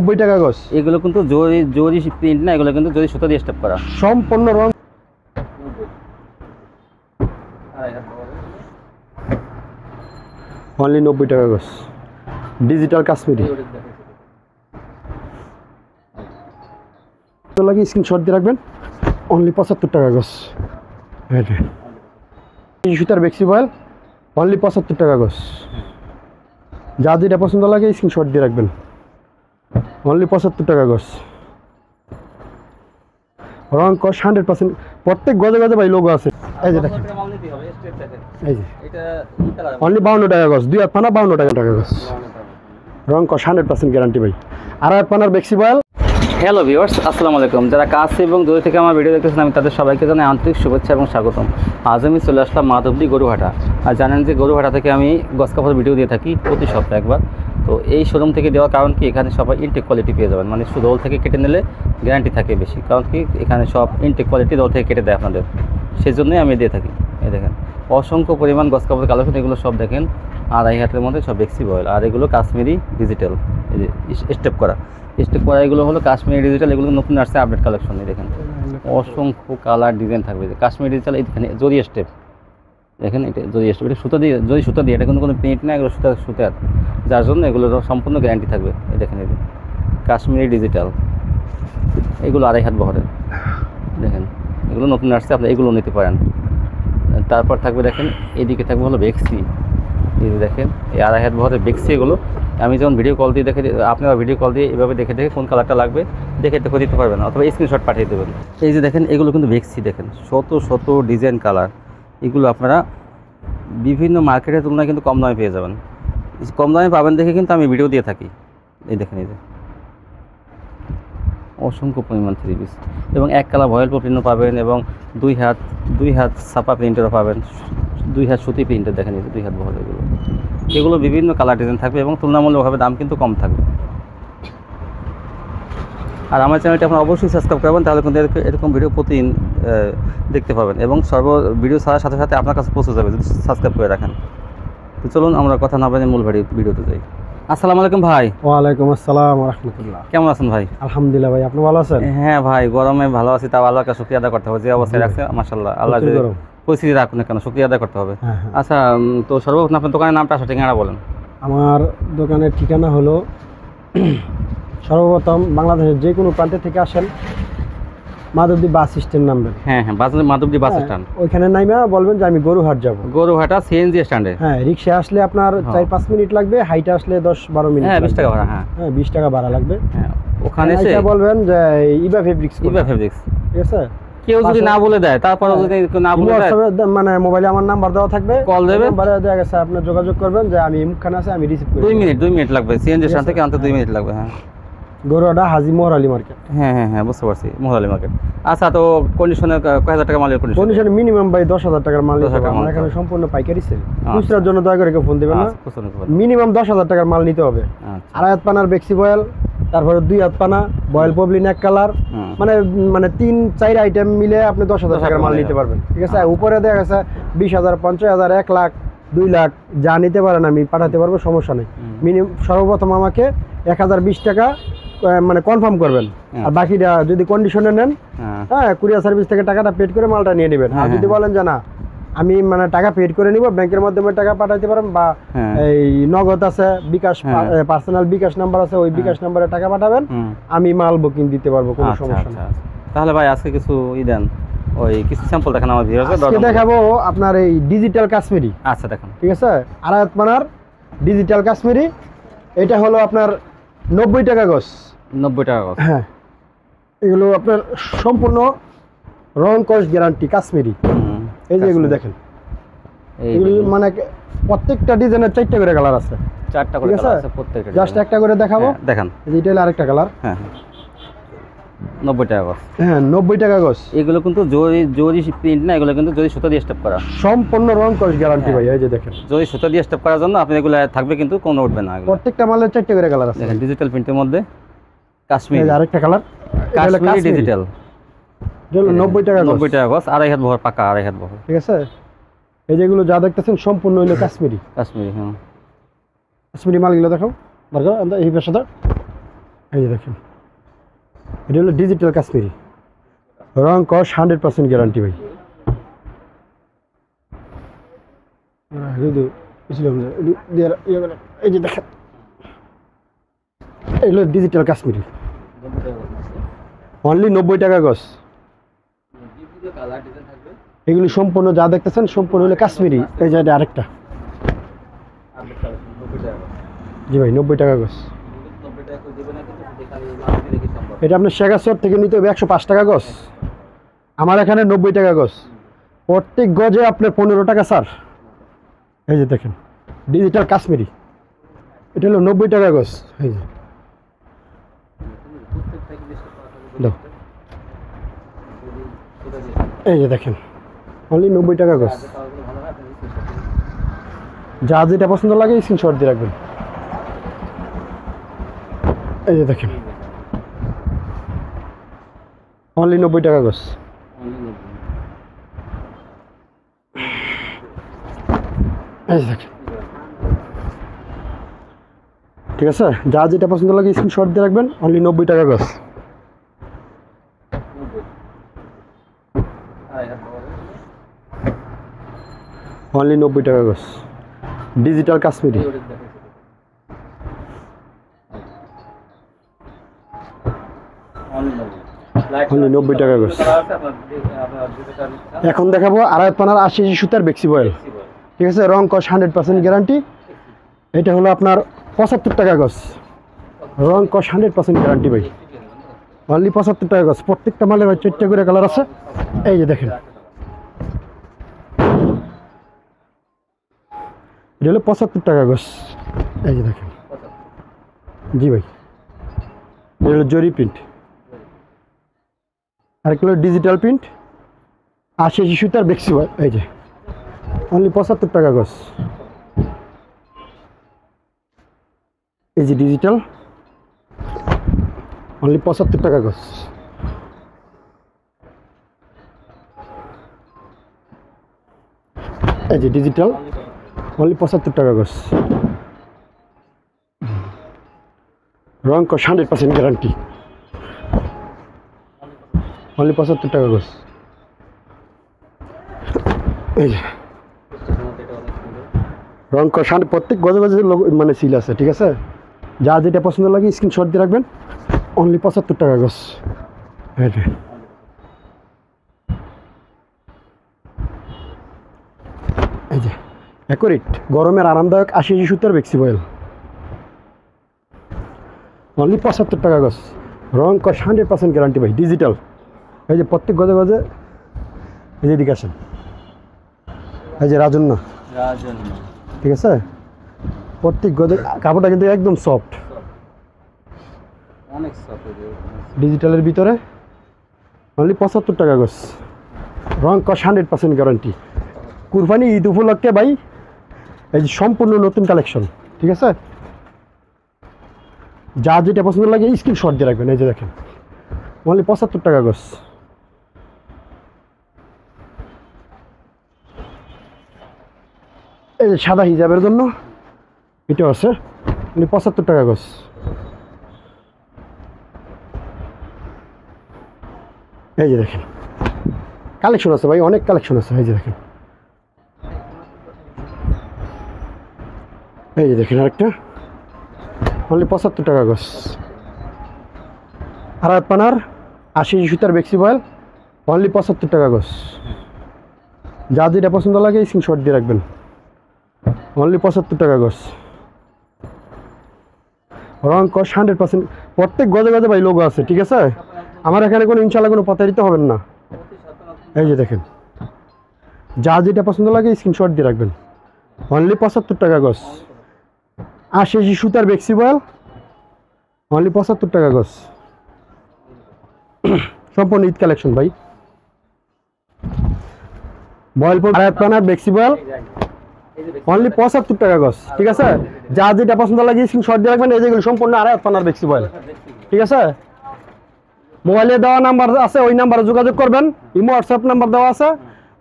90 টাকা গজ। এগুলো কিন্তু জরি জরি প্রিন্ট না, এগুলো কিন্তু জরি সুতা দিয়ে স্টেপ করা সম্পূর্ণ রং। অনলি 90 টাকা গজ, ডিজিটাল কাশ্মীরি। তো লাগে স্ক্রিনশট দিয়ে রাখবেন। অনলি 75 টাকা গজ। এই সুতার বেক্সি বয়েল অনলি 75 টাকা গজ। যা যেটা পছন্দ লাগে স্ক্রিনশট দিয়ে রাখবেন। অনলি 75 টাকা গজ। রং কস 100%। প্রত্যেক গজে গজে ভাই লোগো আছে। এই যে দেখেন, এই যে অনলি 52 টাকা গজ। 2 হাত পানা 52 টাকা গজ। রং কস 100% গ্যারান্টি ভাই। আর হাত পানার বেক্সি বয়েল। হ্যালো ভিউয়ার্স, আসসালামু আলাইকুম। যারা কাছে এবং দূরে থেকে আমার ভিডিও দেখতেছেন, আমি তাদের সবাইকে জানাই আন্তরিক শুভেচ্ছা এবং স্বাগতম। আজ আমি চলে আসলাম মাধবদী গরুহাটা। আর জানেন যে গরুহাটা থেকে আমি গজ কাপড় ভিডিও দিয়ে থাকি প্রতি সপ্তাহে একবার। তো এই শোরুম থেকে দেওয়ার কারণ কি, এখানে সবাই ইনটেক কোয়ালিটি পেয়ে যাবেন। মানে শুধু দোল থেকে কেটে নিলে গ্যারান্টি থাকে বেশি, কারণ কি এখানে সব ইনটেক কোয়ালিটি দোল থেকে কেটে দেয় আপনাদের, সেই জন্যই আমি দিয়ে থাকি। এই দেখেন অসংখ্য পরিমাণ গজ কাপড় কালেকশন, এগুলো সব দেখেন 2.5 হাতের মধ্যে সব বেক্সি বয়েল। আর এগুলো কাশ্মীরি ডিজিটাল, এই যে স্টেপ করা এগুলো হলো কাশ্মীরি ডিজিটাল। এগুলো নতুন আসছে আপডেট কালেকশন। দেখেন অসংখ্য কালার ডিজাইন থাকবে। কাশ্মীরি ডিজিটাল এখানে জরি স্টেপ দেখেন, এটা জরি স্টেপ, এটা সুতা দিয়ে জরি সুতা দিয়ে, এটা কিন্তু কোনো প্রিন্ট না, এগুলো সুতার, যার জন্য এগুলোর সম্পূর্ণ গ্যারান্টি থাকবে। এই দেখেন, এই কাশ্মীরি ডিজিটাল, এগুলো 2.5 হাত বহরের। দেখেন এগুলো নতুন আসছে, আপনি এগুলো নিতে পারেন। তারপর থাকবে দেখেন এদিকে থাকবে হলো বেক্সি। এই দেখেন এই 2.5 হাত বহরের বেক্সি। এগুলো আমি যখন ভিডিও কল দিয়ে দেখে, আপনারা ভিডিও কল দিয়ে এভাবে দেখে কোন কালারটা লাগবে দেখে দিতে পারবেন, অথবা স্ক্রিনশট পাঠিয়ে দেবেন। এই যে দেখেন এগুলো কিন্তু বেক্সি, দেখেন শত শত ডিজাইন কালার। এগুলো আপনারা বিভিন্ন মার্কেটের তুলনায় কিন্তু কম দামে পেয়ে যাবেন। কম দামে পাবেন দেখে কিন্তু আমি ভিডিও দিয়ে থাকি। এই দেখেন, এই যে অসংখ্য পরিমাণ 3 পিস, এবং 1 কালার ভয়েল প্রিন্টও পাবেন, এবং 2 হাত ছাপা প্রিন্টেরও পাবেন, 2 হাত সুতি প্রিন্টের। দেখেন এই যে 2 হাত ভয়েল, এগুলো বিভিন্ন কালার ডিজাইন থাকবে এবং তুলনামূলকভাবে দাম কিন্তু কম থাকবে। আর আমার চ্যানেলটি আপনারা অবশ্যই সাবস্ক্রাইব করবেন, তাহলে কিন্তু এরকম ভিডিও প্রতিদিন দেখতে পাবেন, এবং ভিডিও ছাড়ার সাথে সাথে আপনার কাছে পৌঁছে যাবে যদি সাবস্ক্রাইব করে রাখেন। তো চলুন আমরা কথা না বলে মূল ভিডিওতে যাই। আসসালামু আলাইকুম ভাই। ওয়ালাইকুম আসসালাম ওয়া রাহমাতুল্লাহ। কেমন আছেন ভাই? আলহামদুলিল্লাহ ভাই, আপনি ভালো আছেন? হ্যাঁ ভাই, গরমে ভালো আছি, তাও আল্লাহর কাছে শুকরিয়া আদায় করতে হবে। যে অবস্থায় রাখছে মাশাআল্লাহ, আল্লাহ যে পরিস্থিতি রাখুন না কেন, শুকরিয়া আদায় করতে হবে। আচ্ছা, তো সর্বপ্রথম আপনার দোকানের নামটা আসলে ঠিকানা বলেন। আমার দোকানের ঠিকানা হলো, সর্বপ্রথম বাংলাদেশের যে কোনো প্রান্তে থেকে আসেন, মাধবদী বাস স্ট্যান্ড নামবেন। হ্যাঁ, মাধবদী বাস স্ট্যান্ড, ওইখানে নাইমা বলবেন যে আমি গরুহাট যাব। গরুহাটা সিএনজি স্ট্যান্ডে। হ্যাঁ, রিক্সা আসলে আপনার 4-5 মিনিট লাগবে, হাইটে আসলে 10-12 মিনিট। হ্যাঁ, 20 টাকা ভাড়া। হ্যাঁ, 20 টাকা ভাড়া লাগবে। হ্যাঁ, ওখানে এসে বলবেন যে ইবা ফেব্রিক্স, ঠিক আছে। কেউ যদি না বলে দেয়, তারপরে যদি না বলে দেয়, মানে মোবাইলে আমার নাম্বার দেওয়া থাকবে, কল দেবে, নাম্বারে দেয়া গেছে, আপনি যোগাযোগ করবেন যে আমি মুখখানে আছে, আমি রিসিভ করি। 2 মিনিট লাগবে, সিএনজি স্ট্যান্ড থেকে আনতে 2 মিনিট লাগবে। হ্যাঁ, গরুহাটা হাজি মোহর আলী মার্কেট। হ্যাঁ, বুঝতে পারছি, মোহর আলী মার্কেট। আচ্ছা, তো কন্ডিশনে কয় হাজার টাকা মালের কন্ডিশনে মিনিমাম ভাই 10,000 টাকার মাল নিতে হবে। আমার এখানে সম্পূর্ণ পাইকারি সেল। খুচরার জন্য দয়া করে কেউ ফোন দিবেন না, মিনিমাম 10,000 টাকার মাল নিতে হবে। 2.5 হাত পানার বেক্সি বয়েল, তারপরে 2 হাত পানা বয়েল পবলিন 1 কালার, মানে 3-4 আইটেম মিলে আপনি 10,000 টাকার মাল নিতে পারবেন। ঠিক আছে, উপরে দেখা গেছে 20,000, 50,000, 1 লাখ, 2 লাখ যা নিতে পারেন আমি পাঠাতে পারবো, সমস্যা নেই। মিনিমাম সর্বপ্রথম আমাকে 1020 টাকা মানে কনফার্ম করবেন, আর বাকিটা যদি কন্ডিশনে নেন, হ্যাঁ, কুরিয়ার সার্ভিস থেকে টাকাটা পেড করে মালটা নিয়ে নেবেন। আর যদি বলেন যে না আমি মানে টাকা পেড করে নিব, ব্যাংকের মাধ্যমে টাকা পাঠাইতে পারেন, বা এই নগদ আছে, বিকাশ পার্সোনাল বিকাশ নাম্বার আছে, ওই বিকাশ নাম্বারে টাকা পাঠাবেন, আমি মাল বুকিং দিতে পারবো, কোনো সমস্যা নেই। তাহলে ভাই আজকে কিছু দেন, ওই কিছু স্যাম্পল দেখান আমার ভিউয়ারদের। আজকে দেখাবো আপনার এই ডিজিটাল কাশ্মীরি। আচ্ছা, দেখেন, ঠিক আছে, 2.5 হাত পানার ডিজিটাল কাশ্মীরি। এটা হলো আপনার 90 টাকা গজ। 90 টাকা গজ। হ্যাঁ, এগুলো আপনার সম্পূর্ণ রং কস গ্যারান্টি কাশ্মীরি। এই যে এগুলো দেখেন, এগুলো মানে প্রত্যেকটা ডিজাইনের 4টা করে কালার আছে। 4টা করে কালার আছে প্রত্যেকটা। জাস্ট একটা করে দেখাবো, দেখেন। এটা হলো আরেকটা কালার। হ্যাঁ, 90 টাকা গজ। হ্যাঁ, 90 টাকা গজ। এগুলো কিন্তু জরি প্রিন্ট না, এগুলো কিন্তু জরি সুতা দিয়ে স্টেপ করা, সম্পূর্ণ রং কস গ্যারান্টি ভাই। এই যে দেখেন, জরি সুতা দিয়ে স্টেপ করার জন্য আপনি এগুলো থাকবে, কিন্তু কোনো উঠবে না। প্রত্যেকটা মালের 4টা করে কালার আছে। দেখেন ডিজিটাল প্রিন্টের মধ্যে কাশ্মীরি, আরেকটা কালার কাশ্মীরি ডিজিটাল। এটা হলো 90 টাকা গজ। 90 টাকা গজ, 2.5 হাত বহর, পাকা 2.5 হাত বহর। ঠিক আছে, এই যেগুলো যা দেখতেছেন সম্পূর্ণ হলো কাশ্মীরি। কাশ্মীরি, হ্যাঁ, কাশ্মীরি মালগুলো দেখাও, দরকার এই পেশাটা। এই যে দেখেন, এটা হলো ডিজিটাল কাশ্মীরি, রং কস 100% গ্যারান্টি ভাই। এই যে দেখেন, এগুলো ডিজিটাল কাশ্মীরি, অনলি 90 টাকা গজ। এগুলি সম্পূর্ণ যা দেখতেছেন সম্পূর্ণ হলো কাশ্মীরি। এই যে আরেকটা, জি ভাই 90 টাকা গজ। এটা আপনার শেখাচর থেকে নিতে হবে 105 টাকা গজ, আমার এখানে 90 টাকা গজ। প্রত্যেক গজে আপনার 15 টাকা স্যার। এই যে দেখেন ডিজিটাল কাশ্মীরি, এটা হলো 90 টাকা গজ। এই যে এই যে দেখেন অনলি 90 টাকা গজ। যা যেটা পছন্দ লাগে স্ক্রিনশট দিয়ে রাখবেন। এই যে দেখেন অনলি 90 টাকা গজ। এই যে দেখেন, ঠিক আছে, যা যেটা পছন্দ লাগে স্ক্রিনশট দিয়ে রাখবেন। অনলি 90 টাকা গজ। অনলি 90 টাকা গজ, ডিজিটাল কাশ্মীরি। অনলি 90 টাকা গজ। এখন দেখাবো আড়াইত পানার 80 সুতার বেক্সি বয়েল, ঠিক আছে, রং কস 100% গ্যারান্টি। এটা হলো আপনার 75 টাকা গজ, রং কস 100% গ্যারান্টি ভাই। অনলি 75 টাকা গজ। প্রত্যেকটা মালের 4টা করে কালার আছে। এই যে দেখেন, এটা হলো 75 টাকা গজ। এই যে দেখেন, জি ভাই, এটা হলো জরি প্রিন্ট। আরেকটা হলো ডিজিটাল প্রিন্ট 80 সুতার বেক্সি বয়েল। এই যে অনলি 75 টাকা গজ। এই যে ডিজিটাল, অনলি 75 টাকা গজ। এই যে ডিজিটাল, অনলি 75 টাকা গজ। রং কস 100% গ্যারান্টি, অনলি 75 টাকা গজ। এই যে রং কস প্রত্যেক গজে গজে মানে সিল আছে, ঠিক আছে, যা যেটা পছন্দ লাগে স্ক্রিনশট দিয়ে রাখবেন। অনলি 75 টাকা গজ। এই যে অ্যাকুরেট গরমের আরামদায়ক 80 সুতার বেক্সি বয়েল, অনলি 75 টাকা গজ। রং কস 100% গ্যারান্টি ভাই, ডিজিটাল। এই যে প্রত্যেক গজে গজে, এই যে দিকে আসেন, এই যে রাজন্য, ঠিক আছে, প্রত্যেক গজে কাপড়টা কিন্তু একদম সফট, অনেক সফট ডিজিটালের ভিতরে। অনলি 75 টাকা গজ। রং কস 100% গ্যারান্টি। কুরবানি ঈদ উপলক্ষে ভাই এই যে সম্পূর্ণ নতুন কালেকশন, ঠিক আছে, যা যেটা পছন্দ লাগে স্ক্রিনশট দিয়ে রাখবেন। এই যে দেখেন অনলি 75 টাকা গজ। এই যে সাদা হিজাবের জন্য এটা আছে, অনলি 75 টাকা গজ। এই যে দেখেন কালেকশন আছে ভাই, অনেক কালেকশন আছে। এই যে দেখেন, এই যে দেখেন আরেকটা, অনলি 75 টাকা গজ। আড়াইত পানার 80 সুতার বেক্সি বয়েল, অনলি 75 টাকা গজ। যা যেটা পছন্দ লাগে স্ক্রিনশট দিয়ে রাখবেন। অনলি 75 টাকা গজ। রং কস 100%। প্রত্যেক গজে গজে ভাই লোগো আছে, ঠিক আছে, আমার এখানে কোনো ইনশাল্লাহ কোনো প্রতারিত হবেন না। এই যে দেখেন, যা যেটা পছন্দ লাগে স্ক্রিনশট দিয়ে রাখবেন। অনলি 75 টাকা গজ। 80 সুতার বেক্সি বয়েল, অনলি 75 টাকা গজ। সম্পূর্ণ ঈদ কালেকশন ভাই। বয়েল আড়াইত পানার বেক্সি বয়েল, অনলি 75 টাকা গজ, ঠিক আছে, যা যেটা পছন্দ লাগে স্ক্রিনশট দিয়ে রাখবেন। এই যেগুলো সম্পূর্ণ আড়াইত পানার বেক্সি বয়েল, ঠিক আছে। মোবাইলে দেওয়া নাম্বার আছে, ওই নাম্বারে যোগাযোগ করবেন। ইমো হোয়াটসঅ্যাপ নাম্বার দেওয়া আছে,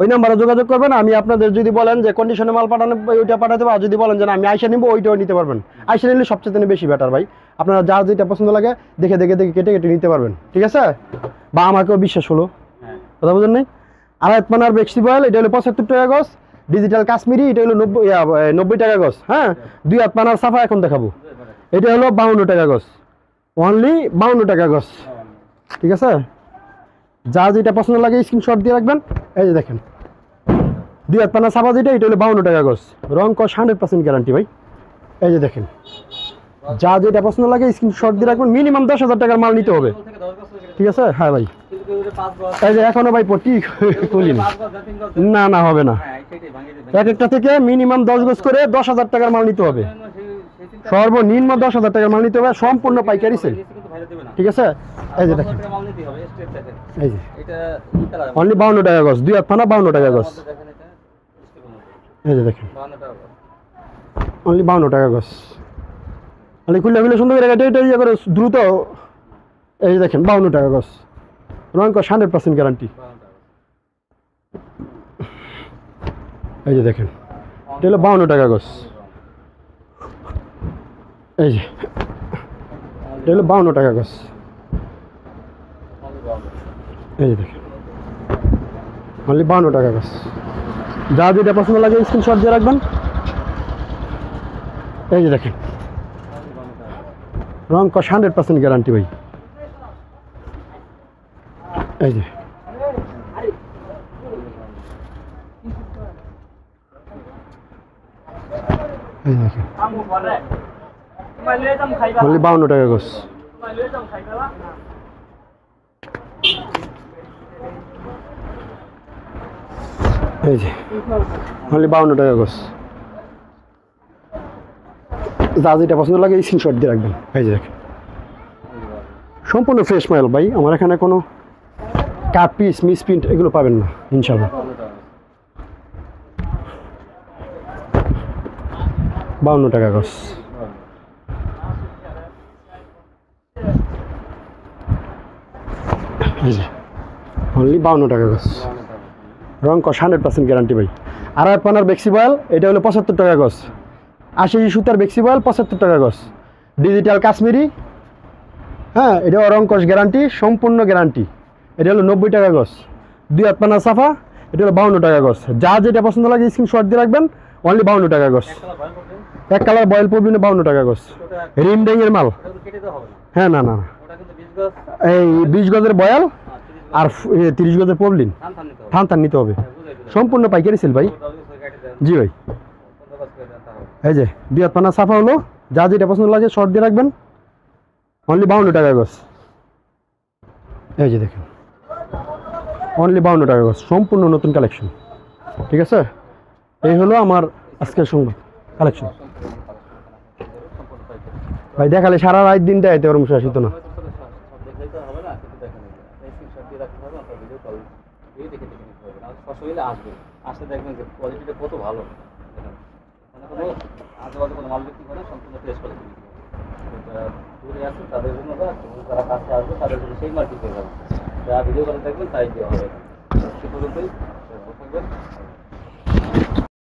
ওই নাম্বারে যোগাযোগ করবেন। আমি আপনাদের যদি বলেন যে কন্ডিশনে মাল পাঠানো ওইটা পাঠাতে পারবো, আর যদি বলেন যে আমি আইসা নিব ওইটাও নিতে পারবেন। আইসা নিলে সবচেয়ে বেশি বেটার ভাই। আপনারা যার যেটা পছন্দ লাগে দেখে দেখে দেখে কেটে কেটে নিতে পারবেন, ঠিক আছে? বা আমাকেও বিশ্বাস হলো, কথা বুঝেন নাই? আড়াই পানার বেক্সি বয়েল এটা হলো 75 টাকা গজ, ডিজিটাল কাশ্মীরি এটা হলো 90 টাকা গজ। হ্যাঁ, 2 হাত পানার সাফা এখন দেখাবো, এটা হলো 52 টাকা গজ, অনলি 52 টাকা গজ, ঠিক আছে? যা যেটা পছন্দ লাগে স্ক্রিনশট দিয়ে রাখবেন। এই যে দেখেন 2 হাত পানার সাফা যেটা এটা হলো 52 টাকা গজ, রং কস 100% গ্যারান্টি ভাই। এই যে দেখেন যা যেটা পছন্দ লাগে স্ক্রিনশট দিয়ে রাখবেন, মিনিমাম 10,000 টাকার মাল নিতে হবে, ঠিক আছে? হ্যাঁ ভাই, এই যে এখনো ভাই পটি খুলিনি, না না হবে না, এক একটা থেকে মিনিমাম 10 গজ করে 10,000 টাকার মাল নিতে হবে, সর্বনিম্ন 10,000 টাকার মাল নিতে হবে, সম্পূর্ণ পাইকারি সেল, ঠিক আছে? এই যে দেখেন এই যে অনলি 52 টাকা গজ, 2 হাত পানা 52 টাকা গজ, এই যে দেখেন অনলি 52 টাকা গজ, অনলি খুললে খুললে সুন্দর করে এটা ইয়ে করে দ্রুত। এই যে দেখেন 52 টাকা গজ, রং কস 100% গ্যারান্টি। এই যে দেখেন এটা হলো 52 টাকা গজ, এই যে এটা হলো 52 টাকা গজ, এই যে দেখেন অনলি 52 টাকা গজ। যা যেটা পছন্দ লাগে স্ক্রিনশট দিয়ে রাখবেন। এই যে দেখেন রং কস 100% গ্যারান্টি ভাই। এই যে এই দেখেন অনলি 52 টাকা গজ। এই যে অনলি 52 টাকা গজ। যা যেটা পছন্দ লাগে স্ক্রিনশট দিয়ে রাখবেন। এই যে দেখেন সম্পূর্ণ ফ্রেশ মাল ভাই, আমার এখানে কোনো কাট পিস মিসপ্রিন্ট এগুলো পাবেন না ইনশাআল্লাহ। 52 টাকা গজ। এই যে অনলি 52 টাকা গজ, রং কস 100% গ্যারান্টি ভাই। আড়াই পানার বেক্সি বয়েল এটা হলো 75 টাকা গজ, 80 সুতার বেক্সি বয়েল 75 টাকা গজ, ডিজিটাল কাশ্মীরি। হ্যাঁ, এটা রং কস গ্যারান্টি, সম্পূর্ণ গ্যারান্টি। এটা হলো 90 টাকা গজ, 2 হাত পানার সাফা এটা হলো 52 টাকা গজ। যা যেটা পছন্দ লাগে স্ক্রিনশট দিয়ে রাখবেন, অনলি 52 টাকা গজ। এক কালার বয়েল পবলিনে 52 টাকা গজ, রিম ড্যাং এর মাল। হ্যাঁ না না এই 20 গজের বয়াল আর 30 গজের পবলিন, থান থান নিতে হবে, সম্পূর্ণ পাইকারি সেল ভাই। জি ভাই, এই যে 2 হাত পানা সাফা হলো, যা যেটা পছন্দ লাগে শর্ট দিয়ে রাখবেন, অনলি 52 টাকা গজ। এই যে দেখেন অনলি 52 টাকা গজ, সম্পূর্ণ নতুন কালেকশন, ঠিক আছে? এই হলো আমার আজকের সংবাদ কালেকশন ভাই। দেখালে সারা রাত দিনটা এতে ওরম শেষ হতো না। আসলে দেখবেন যে কোয়ালিটিটা কত ভালো, কোনো আজেবাজে কোনো মাল বিক্রি করে, সম্পূর্ণ ফ্রেশ কোয়ালিটি বিক্রি করে। দূরে আছে তাদের জন্য, যারা কাছে আসবে তাদের জন্য সেই মার্কেট হয়ে যাবে। যারা ভিডিও করে দেখবেন তাই দেওয়া হবে। সে পর্যন্তই থাকবেন।